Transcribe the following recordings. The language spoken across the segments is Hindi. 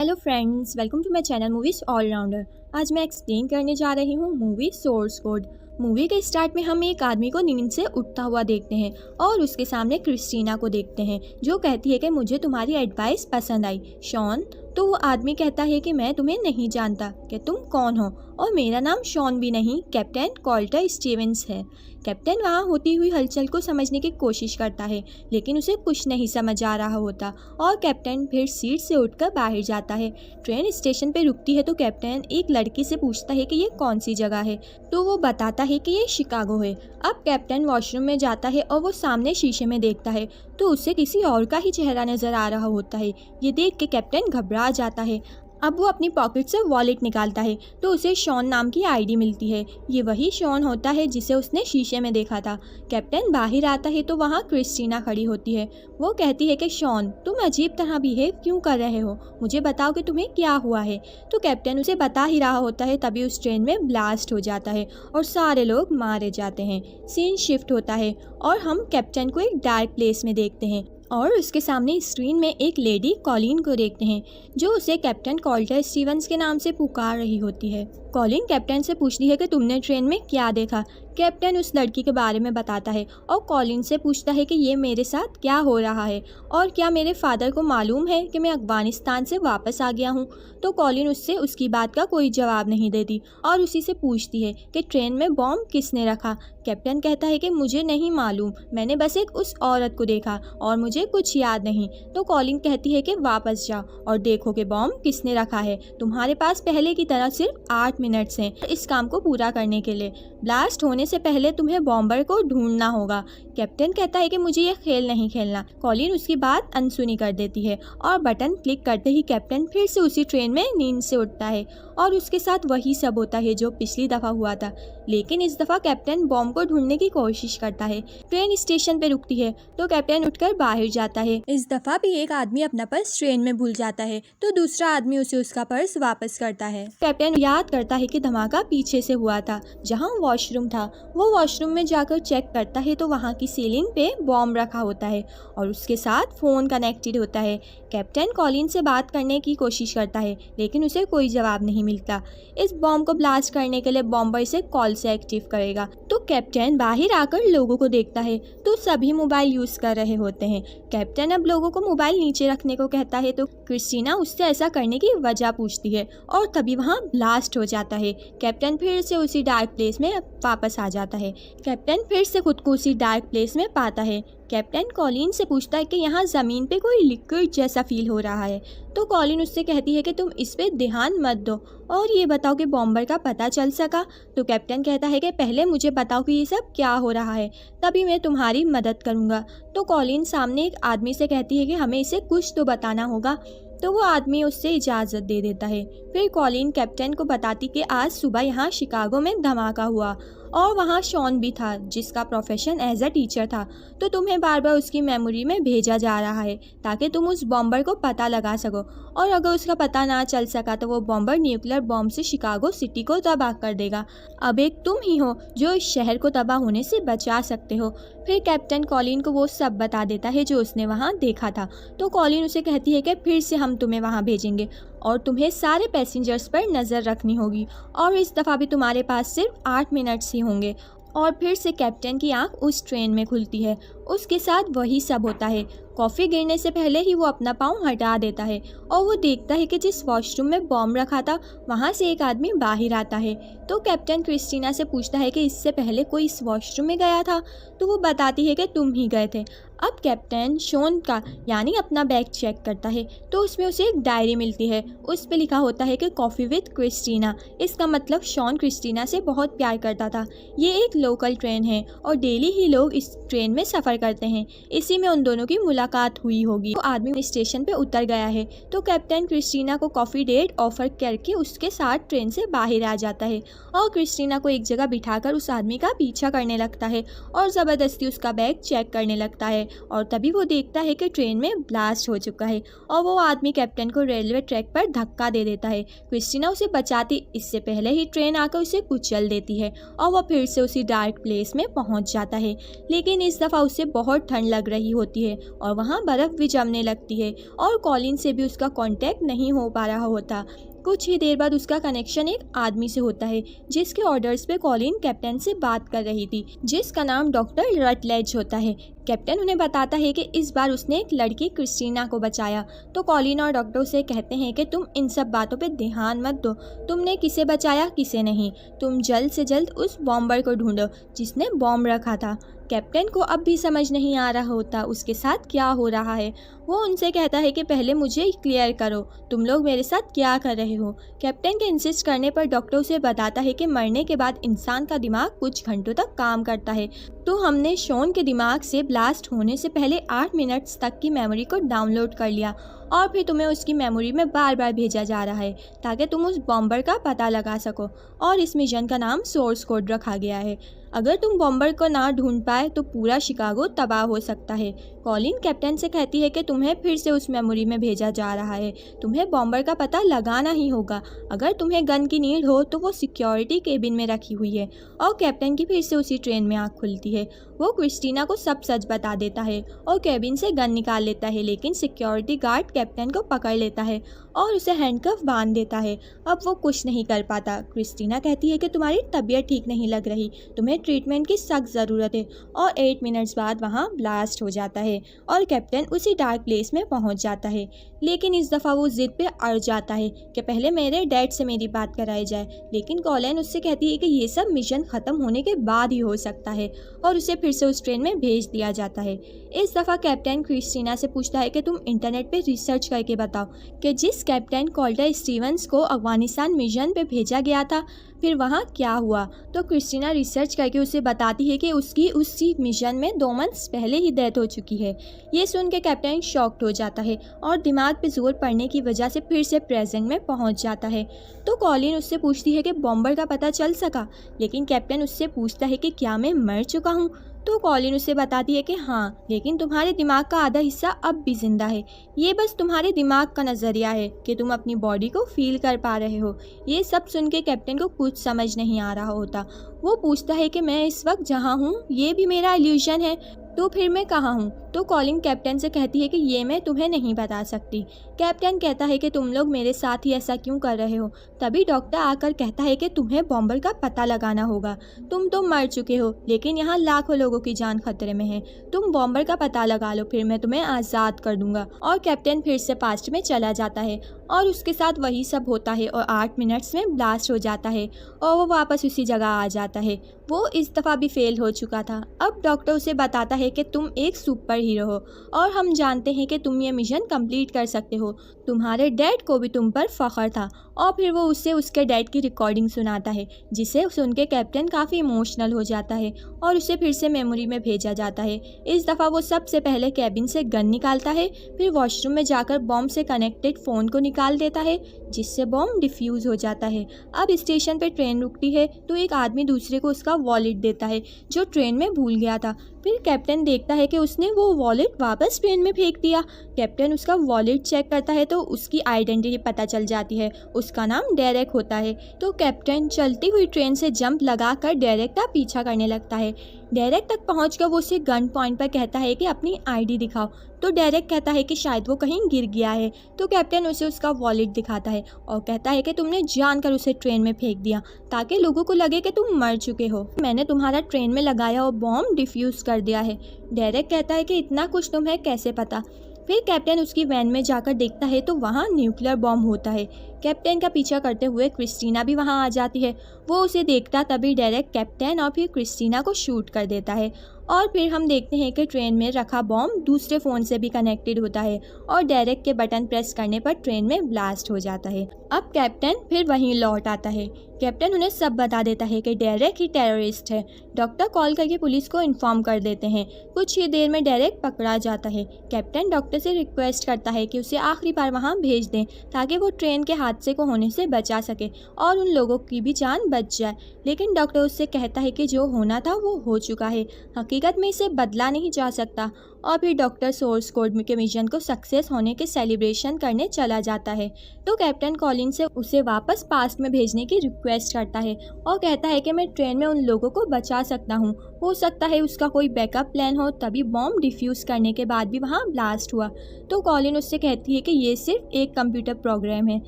Hello friends, welcome to my channel movies allrounder. आज मैं एक्सप्लेन करने जा रही हूँ मूवी सोर्स कोड। मूवी के स्टार्ट में हम एक आदमी को नींद से उठता हुआ देखते हैं और उसके सामने क्रिस्टीना को देखते हैं जो कहती है कि मुझे तुम्हारी एडवाइस पसंद आई शॉन। तो वो आदमी कहता है कि मैं तुम्हें नहीं जानता कि तुम कौन हो और मेरा नाम शॉन भी नहीं, कैप्टन कॉल्टर स्टीवेंस है। कैप्टन वहाँ होती हुई हलचल को समझने की कोशिश करता है लेकिन उसे कुछ नहीं समझ आ रहा होता और कैप्टन फिर सीट से उठकर बाहर जाता है। ट्रेन स्टेशन पे रुकती है तो कैप्टन एक लड़की से पूछता है कि ये कौन सी जगह है, तो वो बताता है कि ये शिकागो है। अब कैप्टन वॉशरूम में जाता है और वो सामने शीशे में देखता है तो उसे किसी और का ही चेहरा नजर आ रहा होता है। ये देख के कैप्टन घबरा जाता है। अब वो अपनी पॉकेट से वॉलेट निकालता है तो उसे शॉन नाम की आईडी मिलती है। ये वही शॉन होता है जिसे उसने शीशे में देखा था। कैप्टन बाहर आता है तो वहाँ क्रिस्टीना खड़ी होती है। वो कहती है कि शॉन, तुम अजीब तरह बिहेव क्यों कर रहे हो, मुझे बताओ कि तुम्हें क्या हुआ है। तो कैप्टन उसे बता ही रहा होता है तभी उस ट्रेन में ब्लास्ट हो जाता है और सारे लोग मारे जाते हैं। सीन शिफ्ट होता है और हम कैप्टन को एक डार्क प्लेस में देखते हैं और उसके सामने स्क्रीन में एक लेडी कॉलिन को देखते हैं जो उसे कैप्टन कॉल्टर स्टीवेंस के नाम से पुकार रही होती है। कॉलिन कैप्टन से पूछती है कि तुमने ट्रेन में क्या देखा। कैप्टन उस लड़की के बारे में बताता है और कॉलिन से पूछता है कि ये मेरे साथ क्या हो रहा है और क्या मेरे फादर को मालूम है कि मैं अफगानिस्तान से वापस आ गया हूँ। तो कॉलिन उससे उसकी बात का कोई जवाब नहीं देती और उसी से पूछती है कि ट्रेन में बॉम्ब किसने रखा। कैप्टन कहता है कि मुझे नहीं मालूम, मैंने बस एक उस औरत को देखा और मुझे कुछ याद नहीं। तो कॉलिन कहती है कि वापस जाओ और देखो कि बॉम्ब किसने रखा है। तुम्हारे पास पहले की तरह सिर्फ 8 मिनट्स हैं इस काम को पूरा करने के लिए। ब्लास्ट होने से पहले तुम्हें बॉम्बर को ढूंढना होगा। कैप्टन कहता है कि मुझे ये खेल नहीं खेलना। कॉलिन उसकी बात अनसुनी कर देती है और बटन क्लिक करते ही कैप्टन फिर से उसी ट्रेन में नींद से उठता है और उसके साथ वही सब होता है जो पिछली दफ़ा हुआ था, लेकिन इस दफ़ा कैप्टन बॉम्ब को ढूंढने की कोशिश करता है। ट्रेन स्टेशन पे रुकती है तो कैप्टन उठकर बाहर जाता है। इस दफ़ा भी एक आदमी अपना पर्स ट्रेन में भूल जाता है तो दूसरा आदमी उसे उसका पर्स वापस करता है। कैप्टन याद करता है कि धमाका पीछे से हुआ था जहाँ वॉशरूम था। वो वॉशरूम में जाकर चेक करता है तो वहाँ की सीलिंग पे बॉम्ब रखा होता है और उसके साथ फ़ोन कनेक्टेड होता है। कैप्टन कॉलिन से बात करने की कोशिश करता है लेकिन उसे कोई जवाब नहीं मिलता। इस बॉम्ब को ब्लास्ट करने के लिए बॉम्बर इसे कॉल से एक्टिव करेगा। तो कैप्टन बाहर आकर लोगों को देखता है तो सभी मोबाइल यूज़ कर रहे होते हैं। कैप्टन अब लोगों को मोबाइल नीचे रखने को कहता है तो क्रिस्टीना उससे ऐसा करने की वजह पूछती है और तभी वहाँ ब्लास्ट हो जाता है। कैप्टन फिर से उसी डार्क प्लेस में वापस आ जाता है। कैप्टन फिर से खुद को उसी डार्क प्लेस में पाता है। कैप्टन कॉलिन से पूछता है कि यहाँ ज़मीन पे कोई लिक्विड जैसा फील हो रहा है। तो कॉलिन उससे कहती है कि तुम इस पे ध्यान मत दो और ये बताओ कि बॉम्बर का पता चल सका। तो कैप्टन कहता है कि पहले मुझे बताओ कि ये सब क्या हो रहा है, तभी मैं तुम्हारी मदद करूँगा। तो कॉलिन सामने एक आदमी से कहती है कि हमें इसे कुछ तो बताना होगा। तो वो आदमी उससे इजाज़त दे देता है। फिर कॉलिन कैप्टन को बताती कि आज सुबह यहाँ शिकागो में धमाका हुआ और वहाँ शॉन भी था जिसका प्रोफेशन एज अ टीचर था। तो तुम्हें बार बार उसकी मेमोरी में भेजा जा रहा है ताकि तुम उस बॉम्बर को पता लगा सको और अगर उसका पता ना चल सका तो वो बॉम्बर न्यूक्लियर बॉम्ब से शिकागो सिटी को तबाह कर देगा। अब एक तुम ही हो जो इस शहर को तबाह होने से बचा सकते हो। फिर कैप्टन कॉलिन को वो सब बता देता है जो उसने वहाँ देखा था। तो कॉलिन उसे कहती है कि फिर से हम तुम्हें वहाँ भेजेंगे और तुम्हें सारे पैसेंजर्स पर नज़र रखनी होगी और इस दफ़ा भी तुम्हारे पास सिर्फ 8 मिनट्स ही होंगे। और फिर से कैप्टन की आंख उस ट्रेन में खुलती है। उसके साथ वही सब होता है। कॉफ़ी गिरने से पहले ही वो अपना पाँव हटा देता है और वो देखता है कि जिस वॉशरूम में बॉम्ब रखा था वहाँ से एक आदमी बाहर आता है। तो कैप्टन क्रिस्टीना से पूछता है कि इससे पहले कोई इस वॉशरूम में गया था। तो वो बताती है कि तुम ही गए थे। अब कैप्टन शॉन का यानी अपना बैग चेक करता है तो उसमें उसे एक डायरी मिलती है। उस पे लिखा होता है कि कॉफ़ी विद क्रिस्टीना। इसका मतलब शॉन क्रिस्टीना से बहुत प्यार करता था। ये एक लोकल ट्रेन है और डेली ही लोग इस ट्रेन में सफ़र करते हैं। इसी में उन दोनों की मुलाकात हुई होगी। तो आदमी स्टेशन पे उतर गया है तो कैप्टन क्रिस्टीना को कॉफ़ी डेट ऑफर करके उसके साथ ट्रेन से बाहर आ जाता है और क्रिस्टीना को एक जगह बिठाकर उस आदमी का पीछा करने लगता है और ज़बरदस्ती उसका बैग चेक करने लगता है। और तभी वो देखता है कि ट्रेन में ब्लास्ट हो चुका है और वो आदमी कैप्टन को रेलवे ट्रैक पर धक्का दे देता है। क्रिस्टीना उसे बचाती इससे पहले ही ट्रेन आकर उसे कुचल देती है और वह फिर से उसी डार्क प्लेस में पहुंच जाता है। लेकिन इस दफ़ा उसे बहुत ठंड लग रही होती है और वहाँ बर्फ़ भी जमने लगती है और कॉलिन से भी उसका कांटेक्ट नहीं हो पा रहा होता। कुछ ही देर बाद उसका कनेक्शन एक आदमी से होता है जिसके ऑर्डर्स पे कॉलिन कैप्टन से बात कर रही थी, जिसका नाम डॉक्टर रटलेज होता है। कैप्टन उन्हें बताता है कि इस बार उसने एक लड़की क्रिस्टीना को बचाया। तो कॉलिन और डॉक्टर उसे कहते हैं कि तुम इन सब बातों पे ध्यान मत दो, तुमने किसे बचाया किसे नहीं, तुम जल्द से जल्द उस बॉम्बर को ढूंढो जिसने बॉम्ब रखा था। कैप्टन को अब भी समझ नहीं आ रहा होता उसके साथ क्या हो रहा है। वो उनसे कहता है कि पहले मुझे क्लियर करो, तुम लोग मेरे साथ क्या कर रहे हो। कैप्टन के इंसिस्ट करने पर डॉक्टर उसे बताता है कि मरने के बाद इंसान का दिमाग कुछ घंटों तक काम करता है। तो हमने शॉन के दिमाग से ब्लास्ट होने से पहले 8 मिनट्स तक की मेमोरी को डाउनलोड कर लिया और फिर तुम्हें उसकी मेमोरी में बार बार भेजा जा रहा है ताकि तुम उस बॉम्बर का पता लगा सको, और इस मिशन का नाम सोर्स कोड रखा गया है। अगर तुम बॉम्बर को ना ढूंढ पाए तो पूरा शिकागो तबाह हो सकता है। कॉलिन कैप्टन से कहती है कि तुम्हें फिर से उस मेमोरी में भेजा जा रहा है, तुम्हें बॉम्बर का पता लगाना ही होगा। अगर तुम्हें गन की नीड हो तो वो सिक्योरिटी केबिन में रखी हुई है। और कैप्टन की फिर से उसी ट्रेन में आँख खुलती है। वो क्रिस्टीना को सब सच बता देता है और केबिन से गन निकाल लेता है, लेकिन सिक्योरिटी गार्ड कैप्टन को पकड़ लेता है और उसे हैंडकफ बांध देता है। अब वो कुछ नहीं कर पाता। क्रिस्टीना कहती है कि तुम्हारी तबीयत ठीक नहीं लग रही, तुम्हें ट्रीटमेंट की सख्त ज़रूरत है। और 8 मिनट्स बाद वहाँ ब्लास्ट हो जाता है और कैप्टन उसी डार्क प्लेस में पहुँच जाता है। लेकिन इस दफ़ा वो जिद पे अड़ जाता है कि पहले मेरे डैड से मेरी बात कराई जाए। लेकिन कॉलिन उससे कहती है कि ये सब मिशन ख़त्म होने के बाद ही हो सकता है और उसे फिर से उस ट्रेन में भेज दिया जाता है। इस दफ़ा कैप्टन क्रिस्टीना से पूछता है कि तुम इंटरनेट पे रिसर्च करके बताओ कि जिस कैप्टन कॉल्टर स्टीवंस को अफगानिस्तान मिशन पे भेजा गया था फिर वहाँ क्या हुआ। तो क्रिस्टीना रिसर्च करके उसे बताती है कि उसकी उसी मिशन में 2 मंथ्स पहले ही डेथ हो चुकी है। ये सुन के कैप्टन शॉक्ड हो जाता है और दिमाग पे जोर पड़ने की वजह से फिर से प्रेजेंट में पहुँच जाता है। तो कॉलिन उससे पूछती है कि बॉम्बर का पता चल सका, लेकिन कैप्टन उससे पूछता है कि क्या मैं मर चुका हूँ। तो कॉलिन उसे बताती है कि हाँ, लेकिन तुम्हारे दिमाग का आधा हिस्सा अब भी जिंदा है। ये बस तुम्हारे दिमाग का नज़रिया है कि तुम अपनी बॉडी को फील कर पा रहे हो। ये सब सुन के कैप्टन को कुछ समझ नहीं आ रहा होता। वो पूछता है कि मैं इस वक्त जहाँ हूँ ये भी मेरा इल्यूजन है, तो फिर मैं कहाँ हूँ। तो कॉलिन कैप्टन से कहती है कि ये मैं तुम्हें नहीं बता सकती। कैप्टन कहता है कि तुम लोग मेरे साथ ही ऐसा क्यों कर रहे हो। तभी डॉक्टर आकर कहता है कि तुम्हें बॉम्बर का पता लगाना होगा। तुम तो मर चुके हो, लेकिन यहाँ लाखों लोगों की जान खतरे में है। तुम बॉम्बर का पता लगा लो, फिर मैं तुम्हें आज़ाद कर दूंगा। और कैप्टन फिर से पास्ट में चला जाता है और उसके साथ वही सब होता है और 8 मिनट्स में ब्लास्ट हो जाता है और वो वापस उसी जगह आ जाता है। वो इस दफ़ा भी फेल हो चुका था। अब डॉक्टर उसे बताता है कि तुम एक सुपर हीरो हो और हम जानते हैं कि तुम ये मिशन कंप्लीट कर सकते हो। तुम्हारे डैड को भी तुम पर फ़ख्र था। और फिर वो उससे उसके डैड की रिकॉर्डिंग सुनाता है, जिसे सुन के कैप्टन काफ़ी इमोशनल हो जाता है और उसे फिर से मेमोरी में भेजा जाता है। इस दफ़ा वो सबसे पहले कैबिन से गन निकालता है, फिर वॉशरूम में जाकर बॉम्ब से कनेक्टेड फ़ोन को निकाल देता है, जिससे बॉम्ब डिफ्यूज़ हो जाता है। अब स्टेशन पर ट्रेन रुकती है तो एक आदमी दूसरे को उसका वॉलेट देता है जो ट्रेन में भूल गया था। फिर कैप्टन देखता है कि उसने वो वॉलेट वापस ट्रेन में फेंक दिया। कैप्टन उसका वॉलेट चेक करता है तो उसकी आइडेंटिटी पता चल जाती है, उसका नाम डेरेक होता है। तो कैप्टन चलती हुई ट्रेन से जंप लगाकर डेरेक का पीछा करने लगता है। डेरेक तक पहुंचकर वो उसे गन पॉइंट पर कहता है कि अपनी आईडी दिखाओ। तो डेरेक कहता है कि शायद वो कहीं गिर गया है। तो कैप्टन उसे उसका वॉलेट दिखाता है और कहता है कि तुमने जानकर उसे ट्रेन में फेंक दिया ताकि लोगों को लगे कि तुम मर चुके हो। मैंने तुम्हारा ट्रेन में लगाया और बॉम्ब डिफ्यूज़ कर दिया है। डेरेक कहता है कि इतना कुछ तुम्हें कैसे पता। फिर कैप्टन उसकी वैन में जाकर देखता है तो वहाँ न्यूक्लियर बॉम्ब होता है। कैप्टन का पीछा करते हुए क्रिस्टीना भी वहाँ आ जाती है। वो उसे देखता तभी डायरेक्ट कैप्टन और फिर क्रिस्टीना को शूट कर देता है। और फिर हम देखते हैं कि ट्रेन में रखा बॉम्ब दूसरे फ़ोन से भी कनेक्टेड होता है और डायरेक्ट के बटन प्रेस करने पर ट्रेन में ब्लास्ट हो जाता है। अब कैप्टन फिर वहीं लौट आता है। कैप्टन उन्हें सब बता देता है कि डेरेक ही टेररिस्ट है। डॉक्टर कॉल करके पुलिस को इन्फॉर्म कर देते हैं। कुछ ही देर में डेरेक पकड़ा जाता है। कैप्टन डॉक्टर से रिक्वेस्ट करता है कि उसे आखिरी बार वहाँ भेज दें ताकि वो ट्रेन के हादसे को होने से बचा सके और उन लोगों की भी जान बच जाए। लेकिन डॉक्टर उससे कहता है कि जो होना था वो हो चुका है, हकीकत में इसे बदला नहीं जा सकता और फिर डॉक्टर सोर्स कोड के मिशन को सक्सेस होने के सेलिब्रेशन करने चला जाता है। तो कैप्टन कॉलिन से उसे वापस पास्ट में भेजने की रिक्वेस्ट करता है और कहता है कि मैं ट्रेन में उन लोगों को बचा सकता हूँ, हो सकता है उसका कोई बैकअप प्लान हो, तभी बॉम्ब डिफ्यूज़ करने के बाद भी वहाँ ब्लास्ट हुआ। तो कॉलिन उससे कहती है कि ये सिर्फ एक कंप्यूटर प्रोग्राम है,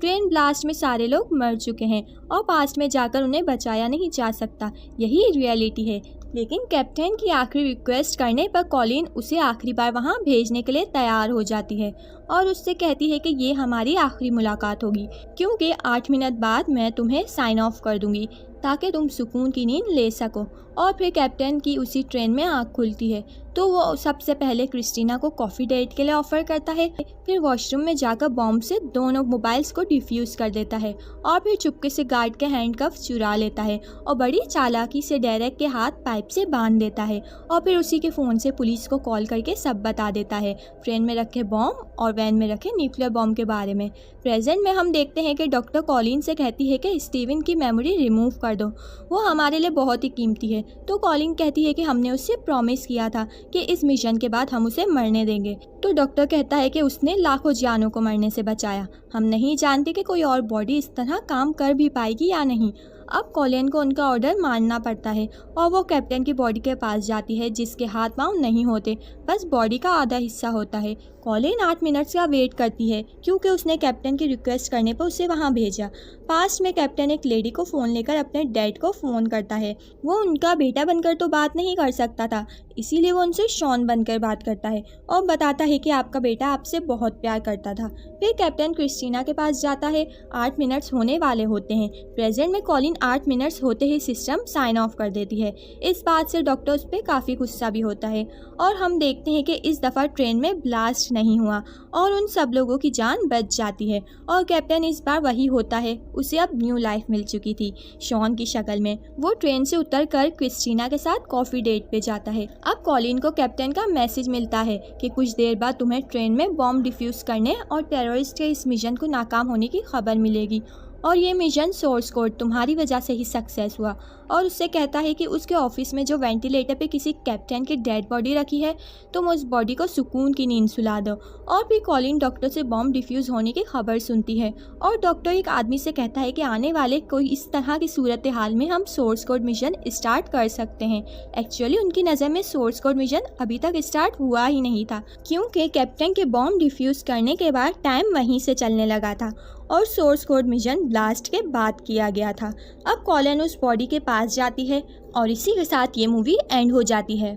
ट्रेन ब्लास्ट में सारे लोग मर चुके हैं और पास्ट में जाकर उन्हें बचाया नहीं जा सकता, यही रियलिटी है। लेकिन कैप्टन की आखिरी रिक्वेस्ट करने पर कॉलिन उसे आखिरी बार वहाँ भेजने के लिए तैयार हो जाती है और उससे कहती है कि ये हमारी आखिरी मुलाकात होगी, क्योंकि 8 मिनट बाद मैं तुम्हें साइन ऑफ कर दूंगी ताकि तुम सुकून की नींद ले सको। और फिर कैप्टन की उसी ट्रेन में आँख खुलती है तो वो सबसे पहले क्रिस्टीना को कॉफ़ी डेट के लिए ऑफ़र करता है, फिर वॉशरूम में जाकर बॉम्ब से दोनों मोबाइल्स को डिफ्यूज़ कर देता है और फिर चुपके से गार्ड के हैंडकफ चुरा लेता है और बड़ी चालाकी से डेरेक के हाथ पाइप से बांध देता है और फिर उसी के फ़ोन से पुलिस को कॉल करके सब बता देता है, ट्रेन में रखे बॉम्ब और वैन में रखे न्यूक्लियर बॉम्ब के बारे में। प्रेजेंट में हम देखते हैं कि डॉक्टर कॉलिन से कहती है कि स्टीवन की मेमोरी रिमूव कर दो, वो हमारे लिए बहुत ही कीमती है। तो कॉलिन कहती है कि हमने उससे प्रॉमिस किया था कि इस मिशन के बाद हम उसे मरने देंगे। तो डॉक्टर कहता है कि उसने लाखों जानों को मरने से बचाया, हम नहीं जानते कि कोई और बॉडी इस तरह काम कर भी पाएगी या नहीं। अब कॉलिन को उनका ऑर्डर मानना पड़ता है और वो कैप्टन की बॉडी के पास जाती है जिसके हाथ पांव नहीं होते, बस बॉडी का आधा हिस्सा होता है। कॉलिन 8 मिनट्स का वेट करती है क्योंकि उसने कैप्टन की रिक्वेस्ट करने पर उसे वहाँ भेजा। पास्ट में कैप्टन एक लेडी को फ़ोन लेकर अपने डैड को फ़ोन करता है, वो उनका बेटा बनकर तो बात नहीं कर सकता था, इसीलिए वो उनसे शॉन बनकर बात करता है और बताता है कि आपका बेटा आपसे बहुत प्यार करता था। फिर कैप्टन क्रिस्टीना के पास जाता है, 8 मिनट्स होने वाले होते हैं। प्रेजेंट में कॉलिन 8 मिनट्स होते ही सिस्टम साइन ऑफ कर देती है। इस बात से डॉक्टर उस पर काफ़ी गुस्सा भी होता है और हम देखते हैं कि इस दफ़ा ट्रेन में ब्लास्ट नहीं हुआ और उन सब लोगों की जान बच जाती है और कैप्टन इस बार वही होता है, उसे अब न्यू लाइफ मिल चुकी थी शॉन की शक्ल में। वो ट्रेन से उतरकर क्रिस्टीना के साथ कॉफ़ी डेट पे जाता है। अब कॉलिन को कैप्टन का मैसेज मिलता है कि कुछ देर बाद तुम्हें ट्रेन में बॉम्ब डिफ्यूज़ करने और टेररिस्ट के इस मिशन को नाकाम होने की खबर मिलेगी और ये मिशन सोर्स कोड तुम्हारी वजह से ही सक्सेस हुआ। और उससे कहता है कि उसके ऑफिस में जो वेंटिलेटर पे किसी कैप्टन की डेड बॉडी रखी है, तुम उस बॉडी को सुकून की नींद सुला दो। और फिर कॉलिन डॉक्टर से बॉम्ब डिफ्यूज़ होने की खबर सुनती है और डॉक्टर एक आदमी से कहता है कि आने वाले कोई इस तरह की सूरत हाल में हम सोर्स कोड मिशन स्टार्ट कर सकते हैं। एक्चुअली उनकी नज़र में सोर्स कोड मिशन अभी तक स्टार्ट हुआ ही नहीं था, क्योंकि कैप्टन के बॉम्ब डिफ्यूज़ करने के बाद टाइम वहीं से चलने लगा था और सोर्स कोड मिशन ब्लास्ट के बाद किया गया था। अब कॉलिन उस बॉडी के पास जाती है और इसी के साथ ये मूवी एंड हो जाती है।